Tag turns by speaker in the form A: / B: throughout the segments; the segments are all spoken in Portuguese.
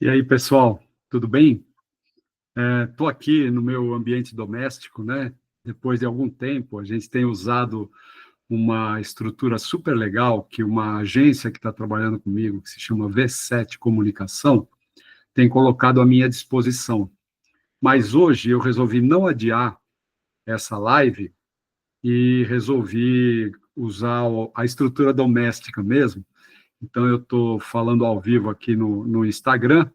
A: E aí, pessoal, tudo bem? Estou aqui no meu ambiente doméstico, né? Depois de algum tempo, a gente tem usado uma estrutura super legal que uma agência que está trabalhando comigo, que se chama V7 Comunicação, tem colocado à minha disposição. Mas hoje eu resolvi não adiar essa live e resolvi usar a estrutura doméstica mesmo. Então, eu estou falando ao vivo aqui no Instagram.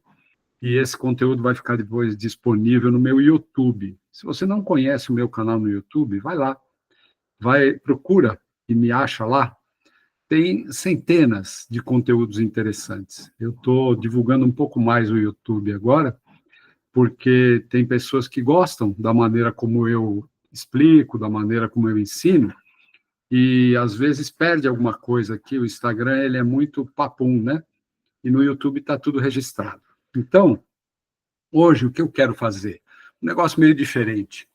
A: E esse conteúdo vai ficar depois disponível no meu YouTube. Se você não conhece o meu canal no YouTube, vai lá, procura e me acha lá. Tem centenas de conteúdos interessantes. Eu estou divulgando um pouco mais o YouTube agora, porque tem pessoas que gostam da maneira como eu explico, da maneira como eu ensino, e às vezes perde alguma coisa aqui. O Instagram ele é muito papum, né? E no YouTube está tudo registrado. Então, hoje, o que eu quero fazer? Um negócio meio diferente.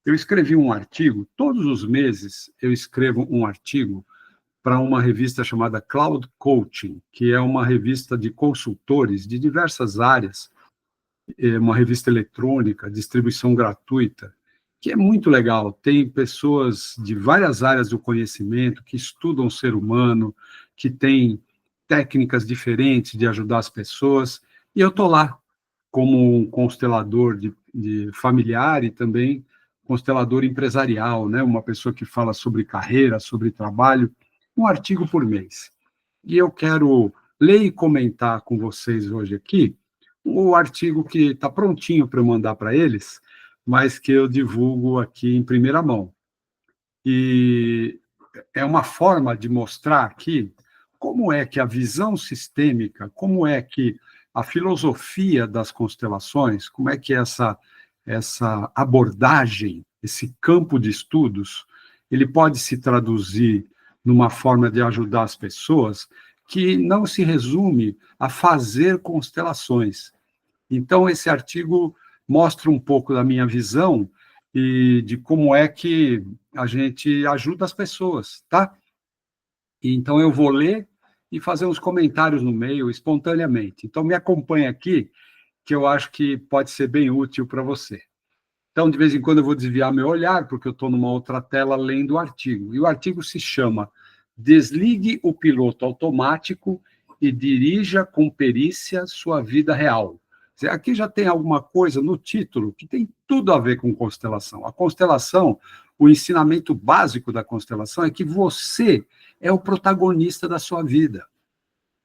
A: Eu escrevi um artigo, todos os meses eu escrevo um artigo para uma revista chamada Cloud Coaching, que é uma revista de consultores de diversas áreas, uma revista eletrônica, distribuição gratuita, que é muito legal. Tem pessoas de várias áreas do conhecimento que estudam o ser humano, que têm técnicas diferentes de ajudar as pessoas, e eu estou lá como um constelador de familiar e também constelador empresarial, né? Uma pessoa que fala sobre carreira, sobre trabalho, um artigo por mês. E eu quero ler e comentar com vocês hoje aqui o artigo que está prontinho para eu mandar para eles, mas que eu divulgo aqui em primeira mão. E é uma forma de mostrar aqui como é que a visão sistêmica, como é que a filosofia das constelações, como é que essa abordagem, esse campo de estudos, ele pode se traduzir numa forma de ajudar as pessoas que não se resume a fazer constelações. Então, esse artigo mostra um pouco da minha visão e de como é que a gente ajuda as pessoas, tá? E então, eu vou ler e fazer uns comentários no meio, espontaneamente. Então, me acompanha aqui, que eu acho que pode ser bem útil para você. Então, de vez em quando, eu vou desviar meu olhar, porque eu estou numa outra tela lendo o artigo. E o artigo se chama Desligue o piloto automático e dirija com perícia sua vida real. Aqui já tem alguma coisa no título que tem tudo a ver com constelação. A constelação, o ensinamento básico da constelação é que você é o protagonista da sua vida.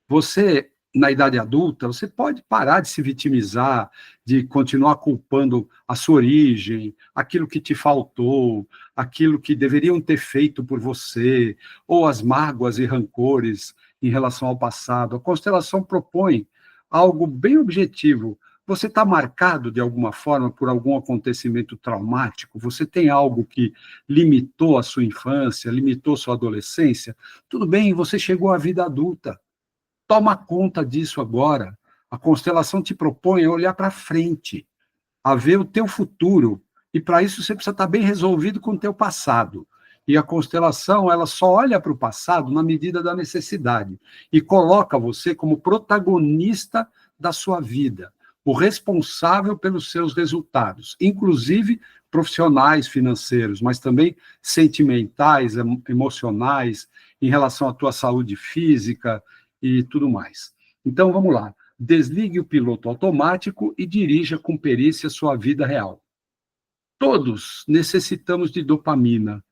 A: Você, na idade adulta, você pode parar de se vitimizar, de continuar culpando a sua origem, aquilo que te faltou, aquilo que deveriam ter feito por você, ou as mágoas e rancores em relação ao passado. A constelação propõe algo bem objetivo. Você está marcado, de alguma forma, por algum acontecimento traumático? Você tem algo que limitou a sua infância, limitou sua adolescência? Tudo bem, você chegou à vida adulta. Toma conta disso agora. A constelação te propõe a olhar para frente, a ver o teu futuro. E para isso você precisa estar bem resolvido com o teu passado. E a constelação, ela só olha para o passado na medida da necessidade e coloca você como protagonista da sua vida, o responsável pelos seus resultados, inclusive profissionais, financeiros, mas também sentimentais, emocionais, em relação à tua saúde física e tudo mais. Então, vamos lá. Desligue o piloto automático e dirija com perícia sua vida real. Todos necessitamos de dopamina,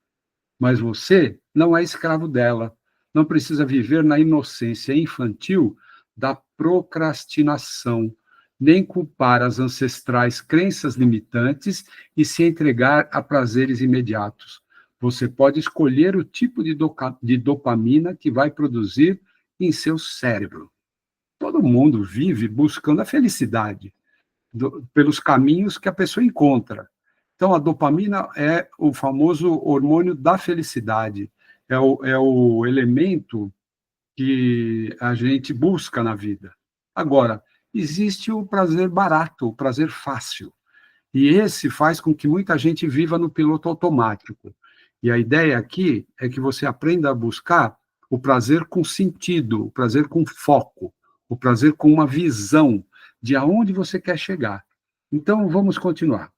A: mas você não é escravo dela. Não precisa viver na inocência infantil da procrastinação, nem culpar as ancestrais crenças limitantes e se entregar a prazeres imediatos. Você pode escolher o tipo de dopamina que vai produzir em seu cérebro. Todo mundo vive buscando a felicidade pelos caminhos que a pessoa encontra. Então, a dopamina é o famoso hormônio da felicidade, é o elemento que a gente busca na vida. Agora, existe o prazer barato, o prazer fácil, e esse faz com que muita gente viva no piloto automático. E a ideia aqui é que você aprenda a buscar o prazer com sentido, o prazer com foco, o prazer com uma visão, de aonde você quer chegar. Então, vamos continuar.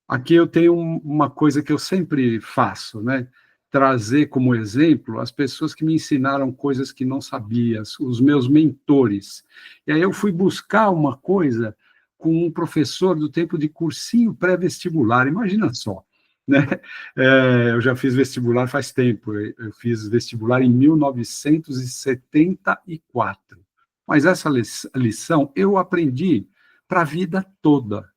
A: Aqui eu tenho uma coisa que eu sempre faço, né? Trazer como exemplo as pessoas que me ensinaram coisas que não sabia, os meus mentores. E aí eu fui buscar uma coisa com um professor do tempo de cursinho pré-vestibular, imagina só, né? Eu já fiz vestibular faz tempo, eu fiz vestibular em 1974, mas essa lição eu aprendi para a vida toda.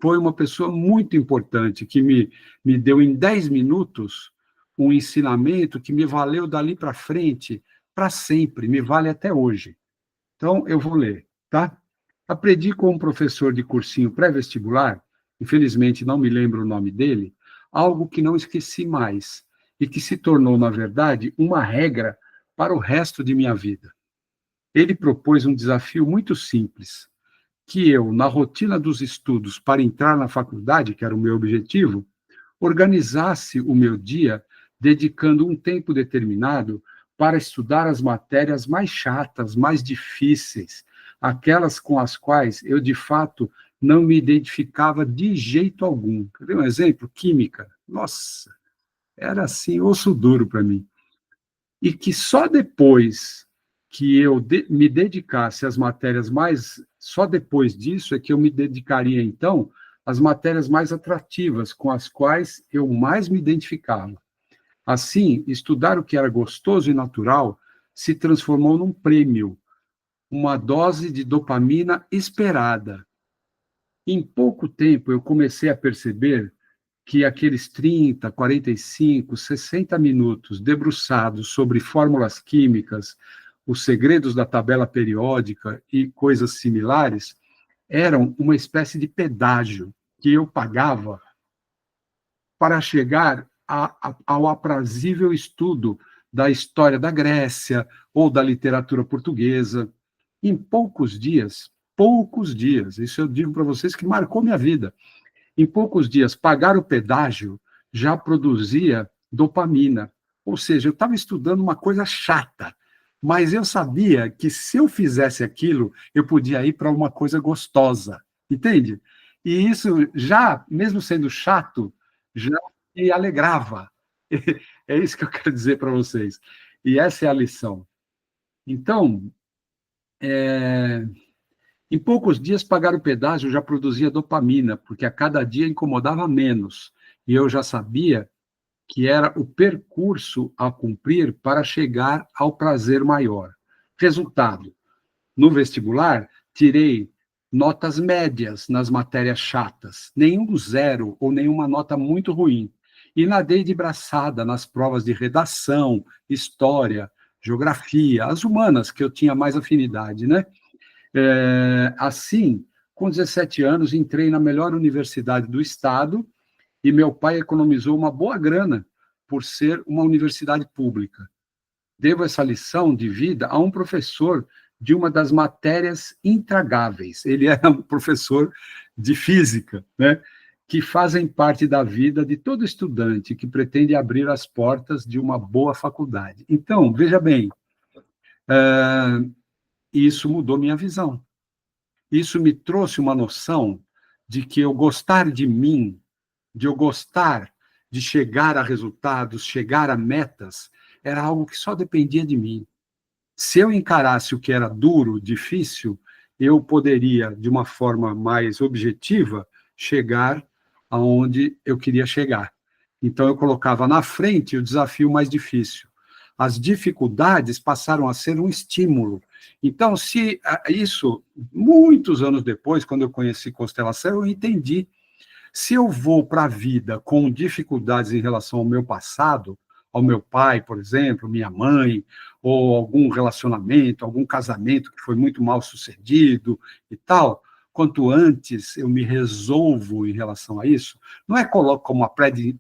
A: Foi uma pessoa muito importante, que me deu em 10 minutos um ensinamento que me valeu dali para frente, para sempre, me vale até hoje. Então, eu vou ler, tá? Aprendi com um professor de cursinho pré-vestibular, infelizmente não me lembro o nome dele, algo que não esqueci mais e que se tornou, na verdade, uma regra para o resto de minha vida. Ele propôs um desafio muito simples: que eu, na rotina dos estudos para entrar na faculdade, que era o meu objetivo, organizasse o meu dia dedicando um tempo determinado para estudar as matérias mais chatas, mais difíceis, aquelas com as quais eu, de fato, não me identificava de jeito algum. Quer ver um exemplo? Química. Nossa, era assim, osso duro para mim. E que só depois que eu me dedicasse às matérias mais. Só depois disso é que eu me dedicaria, então, às matérias mais atrativas, com as quais eu mais me identificava. Assim, estudar o que era gostoso e natural se transformou num prêmio, uma dose de dopamina esperada. Em pouco tempo, eu comecei a perceber que aqueles 30, 45, 60 minutos debruçados sobre fórmulas químicas, os segredos da tabela periódica e coisas similares, eram uma espécie de pedágio que eu pagava para chegar ao aprazível estudo da história da Grécia ou da literatura portuguesa. Em poucos dias, isso eu digo para vocês que marcou minha vida. Em poucos dias, pagar o pedágio já produzia dopamina. Ou seja, eu estava estudando uma coisa chata, mas eu sabia que se eu fizesse aquilo, eu podia ir para uma coisa gostosa, entende? E isso já, mesmo sendo chato, já me alegrava. É isso que eu quero dizer para vocês. E essa é a lição. Então, em poucos dias, pagar o pedágio já produzia dopamina, porque a cada dia incomodava menos. E eu já sabia que era o percurso a cumprir para chegar ao prazer maior. Resultado: no vestibular, tirei notas médias nas matérias chatas, nenhum zero ou nenhuma nota muito ruim. E nadei de braçada nas provas de redação, história, geografia, as humanas, que eu tinha mais afinidade, né? Assim, com 17 anos, entrei na melhor universidade do estado e meu pai economizou uma boa grana por ser uma universidade pública. Devo essa lição de vida a um professor de uma das matérias intragáveis. Ele é um professor de física, né? Que fazem parte da vida de todo estudante que pretende abrir as portas de uma boa faculdade. Então, veja bem, isso mudou minha visão. Isso me trouxe uma noção de que eu gostar de mim, de eu gostar de chegar a resultados, chegar a metas, era algo que só dependia de mim. Se eu encarasse o que era duro, difícil, eu poderia, de uma forma mais objetiva, chegar aonde eu queria chegar. Então, eu colocava na frente o desafio mais difícil. As dificuldades passaram a ser um estímulo. Então, se isso, muitos anos depois, quando eu conheci constelação, eu entendi. Se eu vou para a vida com dificuldades em relação ao meu passado, ao meu pai, por exemplo, minha mãe, ou algum relacionamento, algum casamento que foi muito mal sucedido e tal, quanto antes eu me resolvo em relação a isso, não é coloco como uma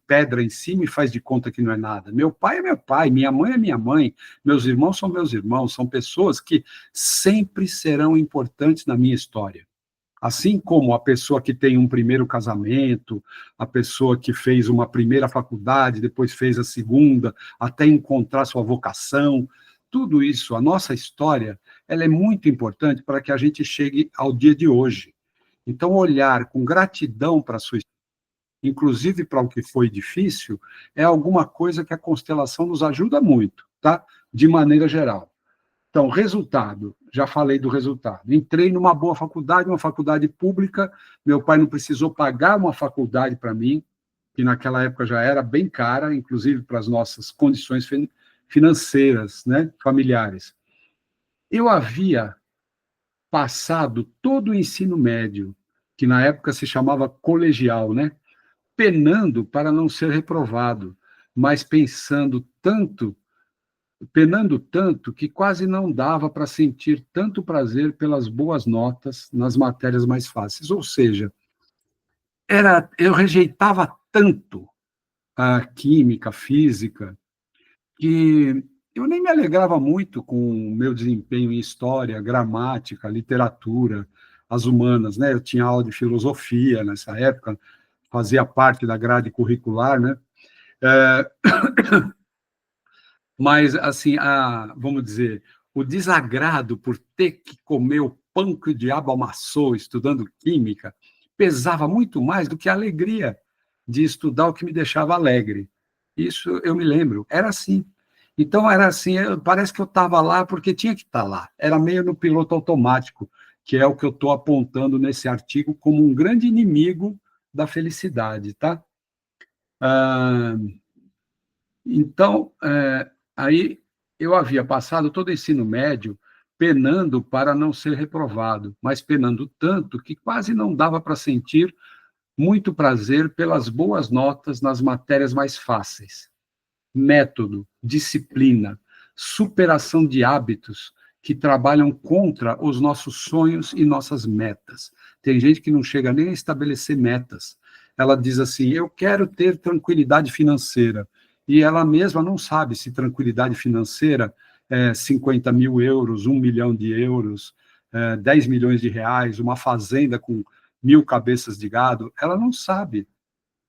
A: pedra em cima e faz de conta que não é nada. Meu pai é meu pai, minha mãe é minha mãe, meus irmãos, são pessoas que sempre serão importantes na minha história. Assim como a pessoa que tem um primeiro casamento, a pessoa que fez uma primeira faculdade, depois fez a segunda, até encontrar sua vocação, tudo isso, a nossa história, ela é muito importante para que a gente chegue ao dia de hoje. Então, olhar com gratidão para a sua história, inclusive para o que foi difícil, é alguma coisa que a constelação nos ajuda muito, tá? De maneira geral. Então, resultado, já falei do resultado. Entrei numa boa faculdade, uma faculdade pública, meu pai não precisou pagar uma faculdade para mim, que naquela época já era bem cara, inclusive para as nossas condições financeiras, né, familiares. Eu havia passado todo o ensino médio, que na época se chamava colegial, né, penando para não ser reprovado, mas penando tanto que quase não dava para sentir tanto prazer pelas boas notas nas matérias mais fáceis. Ou seja, eu rejeitava tanto a química, a física, que eu nem me alegrava muito com o meu desempenho em história, gramática, literatura, as humanas, né? Eu tinha aula de filosofia nessa época, fazia parte da grade curricular, né? É, mas, assim, vamos dizer, o desagrado por ter que comer o pão que o diabo amassou estudando química pesava muito mais do que a alegria de estudar o que me deixava alegre. Isso eu me lembro, era assim. Então, era assim, parece que eu estava lá porque tinha que estar lá. Era meio no piloto automático, que é o que eu estou apontando nesse artigo como um grande inimigo da felicidade, tá? Ah, então, aí eu havia passado todo o ensino médio penando para não ser reprovado, mas penando tanto que quase não dava para sentir muito prazer pelas boas notas nas matérias mais fáceis. Método, disciplina, superação de hábitos que trabalham contra os nossos sonhos e nossas metas. Tem gente que não chega nem a estabelecer metas. Ela diz assim: eu quero ter tranquilidade financeira. E ela mesma não sabe se tranquilidade financeira é 50 mil euros, 1 milhão de euros, 10 milhões de reais, uma fazenda com 1.000 cabeças de gado. Ela não sabe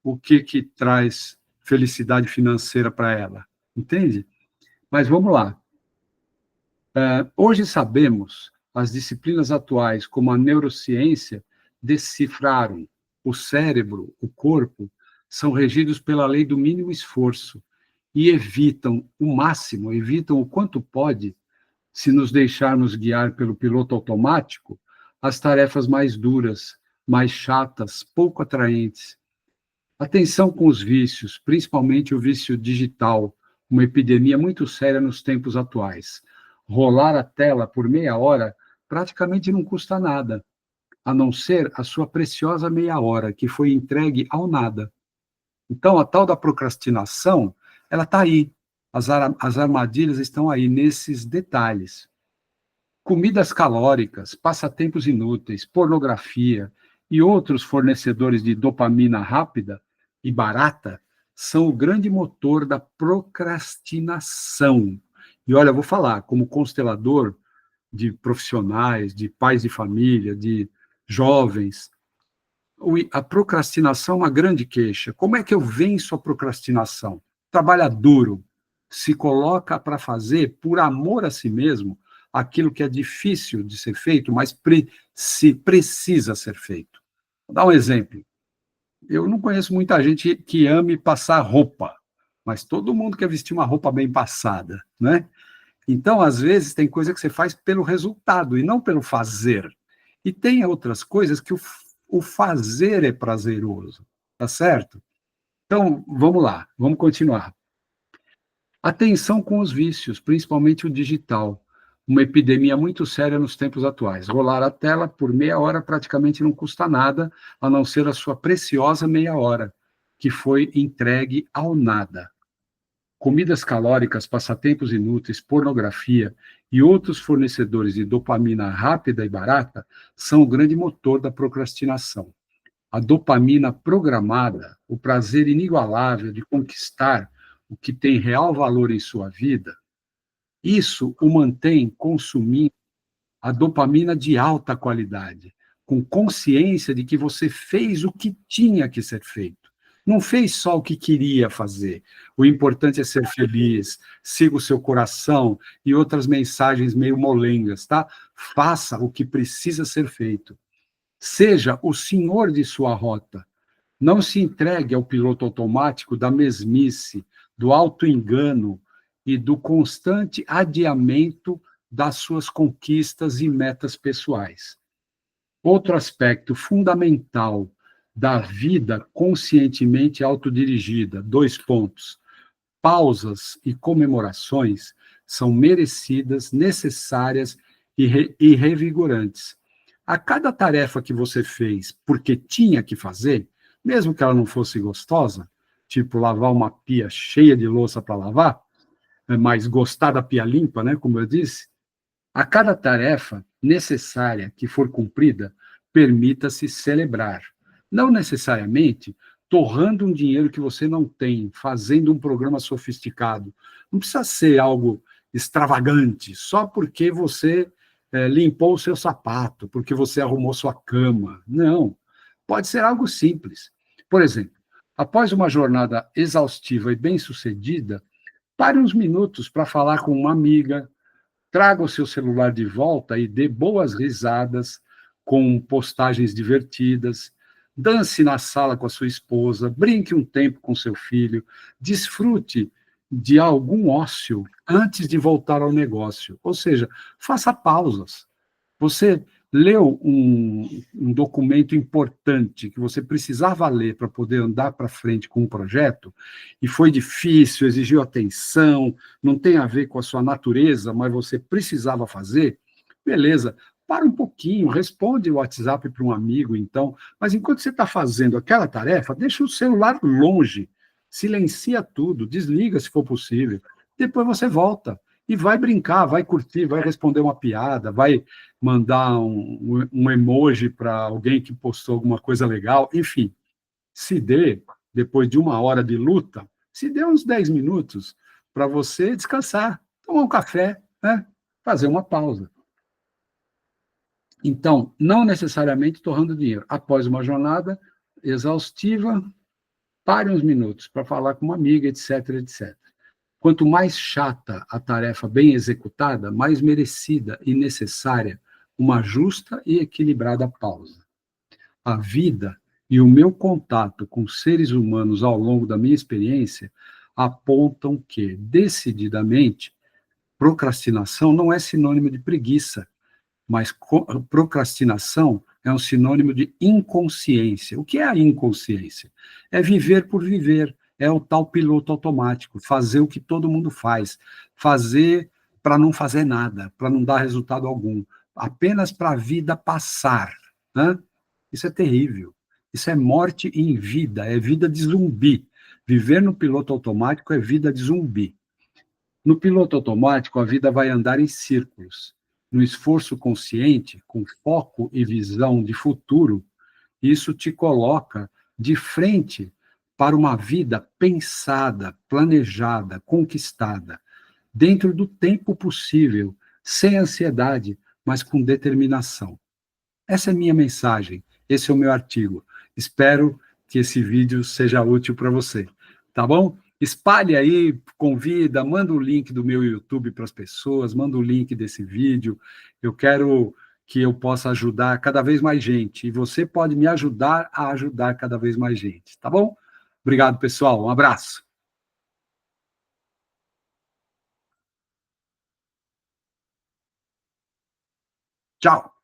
A: o que traz felicidade financeira para ela, entende? Mas vamos lá. Hoje sabemos, as disciplinas atuais, como a neurociência, decifraram o cérebro, o corpo, são regidos pela lei do mínimo esforço e evitam o máximo, evitam o quanto pode, se nos deixarmos guiar pelo piloto automático, as tarefas mais duras, mais chatas, pouco atraentes. Atenção com os vícios, principalmente o vício digital, uma epidemia muito séria nos tempos atuais. Rolar a tela por meia hora praticamente não custa nada, a não ser a sua preciosa meia hora, que foi entregue ao nada. Então, a tal da procrastinação, ela está aí. As armadilhas estão aí, nesses detalhes. Comidas calóricas, passatempos inúteis, pornografia e outros fornecedores de dopamina rápida e barata são o grande motor da procrastinação. E olha, eu vou falar, como constelador de profissionais, de pais de família, de jovens, a procrastinação é uma grande queixa. Como é que eu venço a procrastinação? Trabalha duro, se coloca para fazer, por amor a si mesmo, aquilo que é difícil de ser feito, mas se precisa ser feito. Vou dar um exemplo. Eu não conheço muita gente que ame passar roupa, mas todo mundo quer vestir uma roupa bem passada, né? Então, às vezes, tem coisa que você faz pelo resultado e não pelo fazer. E tem outras coisas que o fazer é prazeroso, tá certo? Então, vamos lá, vamos continuar. Atenção com os vícios, principalmente o digital. Uma epidemia muito séria nos tempos atuais. Rolar a tela por meia hora praticamente não custa nada, a não ser a sua preciosa meia hora, que foi entregue ao nada. Comidas calóricas, passatempos inúteis, pornografia e outros fornecedores de dopamina rápida e barata são o grande motor da procrastinação. A dopamina programada, o prazer inigualável de conquistar o que tem real valor em sua vida, isso o mantém consumindo a dopamina de alta qualidade, com consciência de que você fez o que tinha que ser feito. Não fez só o que queria fazer. O importante é ser feliz, siga o seu coração e outras mensagens meio molengas, tá? Faça o que precisa ser feito. Seja o senhor de sua rota. Não se entregue ao piloto automático da mesmice, do auto-engano e do constante adiamento das suas conquistas e metas pessoais. Outro aspecto fundamental da vida conscientemente autodirigida, 2 pontos. Pausas e comemorações são merecidas, necessárias e revigorantes. A cada tarefa que você fez porque tinha que fazer, mesmo que ela não fosse gostosa, tipo lavar uma pia cheia de louça para lavar, mas gostar da pia limpa, né, como eu disse, a cada tarefa necessária que for cumprida, permita-se celebrar. Não necessariamente torrando um dinheiro que você não tem, fazendo um programa sofisticado. Não precisa ser algo extravagante, só porque você limpou o seu sapato, porque você arrumou sua cama. Não. Pode ser algo simples. Por exemplo, após uma jornada exaustiva e bem-sucedida, pare uns minutos para falar com uma amiga, traga o seu celular de volta e dê boas risadas com postagens divertidas, dance na sala com a sua esposa, brinque um tempo com seu filho, desfrute de algum ócio antes de voltar ao negócio. Ou seja, faça pausas. Você leu um documento importante que você precisava ler para poder andar para frente com um projeto, e foi difícil, exigiu atenção, não tem a ver com a sua natureza, mas você precisava fazer, beleza, para um pouquinho, responde o WhatsApp para um amigo, então, mas enquanto você está fazendo aquela tarefa, deixa o celular longe, silencia tudo, desliga se for possível, depois você volta e vai brincar, vai curtir, vai responder uma piada, vai mandar um emoji para alguém que postou alguma coisa legal, enfim, se dê, depois de 1 hora de luta, se dê uns 10 minutos para você descansar, tomar um café, né? Fazer uma pausa. Então, não necessariamente torrando dinheiro. Após uma jornada exaustiva, pare uns minutos para falar com uma amiga, etc, etc. Quanto mais chata a tarefa bem executada, mais merecida e necessária uma justa e equilibrada pausa. A vida e o meu contato com seres humanos ao longo da minha experiência apontam que, decididamente, procrastinação não é sinônimo de preguiça, mas procrastinação é um sinônimo de inconsciência. O que é a inconsciência? É viver por viver, é o tal piloto automático, fazer o que todo mundo faz, fazer para não fazer nada, para não dar resultado algum, apenas para a vida passar, né? Isso é terrível. Isso é morte em vida, é vida de zumbi. Viver no piloto automático é vida de zumbi. No piloto automático, a vida vai andar em círculos. No esforço consciente, com foco e visão de futuro, isso te coloca de frente para uma vida pensada, planejada, conquistada, dentro do tempo possível, sem ansiedade, mas com determinação. Essa é a minha mensagem, esse é o meu artigo. Espero que esse vídeo seja útil para você, tá bom? Espalhe aí, convida, manda o link do meu YouTube para as pessoas, manda o link desse vídeo. Eu quero que eu possa ajudar cada vez mais gente, e você pode me ajudar a ajudar cada vez mais gente, tá bom? Obrigado, pessoal. Um abraço. Tchau.